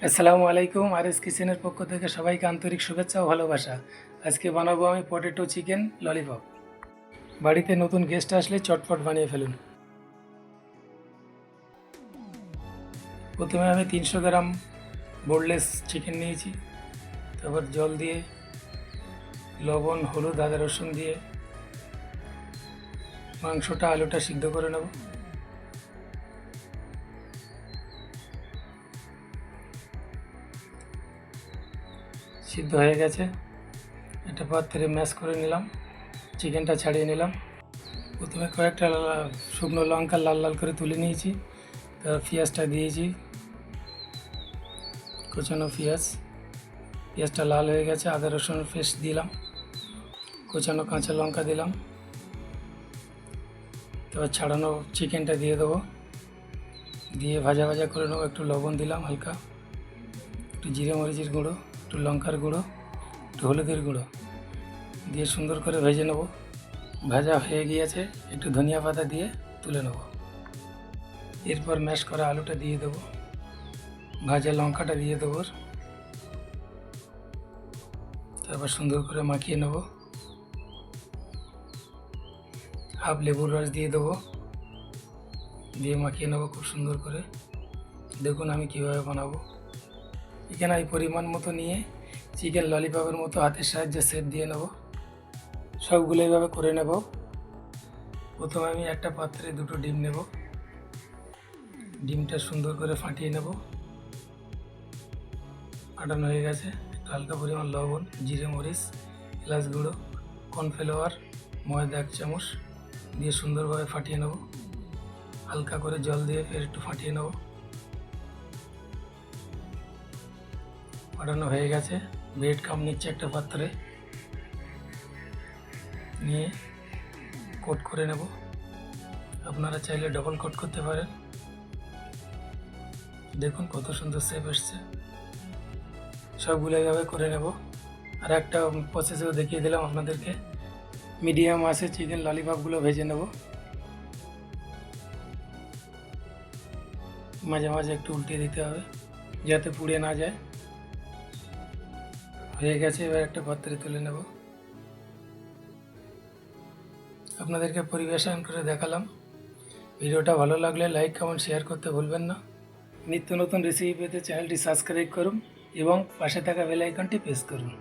আসসালামু আলাইকুম। আরএস কিচেনের পক্ষ থেকে সবাইকে আন্তরিক শুভেচ্ছা ও ভালোবাসা। আজকে বানাবো আমি পটেটো চিকেন ললিপপ। বাড়িতে নতুন গেস্ট আসলে চটপট বানিয়ে ফেলুন। প্রথমে আমি 300 গ্রাম বোনলেস চিকেন নিয়েছি। তারপর জল দিয়ে লবণ, হলুদ, আদা, রসুন দিয়ে মাংসটা আলুটা সিদ্ধ করে নেব। সিদ্ধ হয়ে গেছে, একটা পাত্রে ম্যাশ করে নিলাম, চিকেনটা ছাড়িয়ে নিলাম। প্রথমে কয়েকটা শুকনো লঙ্কা লাল লাল করে তুলে নিয়েছি। তারপর পেঁয়াজটা দিয়েছি, কুচানো পেঁয়াজটা লাল হয়ে গেছে। আদা রসুনের পেস্ট দিলাম, কুচানো কাঁচা লঙ্কা দিলাম। তারপর ছাড়ানো চিকেনটা দিয়ে দেবো, দিয়ে ভাজা ভাজা করে নেবো। একটু লবণ দিলাম হালকা, একটু জিরে মরিচের গুঁড়ো, একটু লঙ্কার গুঁড়ো, একটু হলুদের গুঁড়ো দিয়ে সুন্দর করে ভেজে নেব। ভাজা হয়ে গিয়েছে, একটু ধনিয়া পাতা দিয়ে তুলে নেব। এরপর ম্যাশ করা আলুটা দিয়ে দেবো, ভাজা লঙ্কাটা দিয়ে দেবো, তারপর সুন্দর করে মাখিয়ে নেব। হাফ লেবুর রস দিয়ে দেবো, দিয়ে মাখিয়ে নেবো খুব সুন্দর করে। দেখুন আমি কীভাবে বানাবো। এখানে এই পরিমাণ মতো নিয়ে চিকেন ললিপপের মতো হাতের সাহায্যে শেপ দিয়ে নেব। সবগুলো এইভাবে করে নেব। প্রথমে আমি একটা পাত্রে 2টো ডিম নেব, ডিমটা সুন্দর করে ফাটিয়ে নেব। ফাটানো হয়ে গেছে, একটু হালকা পরিমাণ লবণ, জিরে মরিচ, এলাচ গুঁড়ো, কর্নফ্লাওয়ার, ময়দা 1 চামচ দিয়ে সুন্দরভাবে ফাটিয়ে নেব। হালকা করে জল দিয়ে ফের একটু ফাটিয়ে নেব। ফাটানো হয়ে গেছে, ব্রেড ক্রাম্ব নিচ্ছে একটা পাত্রে নিয়ে কোট করে নেব। আপনারা চাইলে ডবল কোট করতে পারেন। দেখুন কত সুন্দর শেপ এসছে। সবগুলো এইভাবে করে নেব। আর একটা প্রসেসও দেখিয়ে দিলাম আপনাদেরকে। মিডিয়াম আঁচে চিকেন ললিপপগুলো ভেজে নেব। মাঝে মাঝে একটু উল্টে দিতে হবে যাতে পুড়ে না যায়। হয়ে গেছে, এবার একটা পাত্রে তুলে নেব। আপনাদেরকে পরিবেশন করে দেখালাম। ভিডিওটা ভালো লাগলে লাইক, কমেন্ট, শেয়ার করতে ভুলবেন না। নিত্য নতুন রেসিপি পেতে চ্যানেলটি সাবস্ক্রাইব করুন এবং পাশে থাকা বেল আইকনটি প্রেস করুন।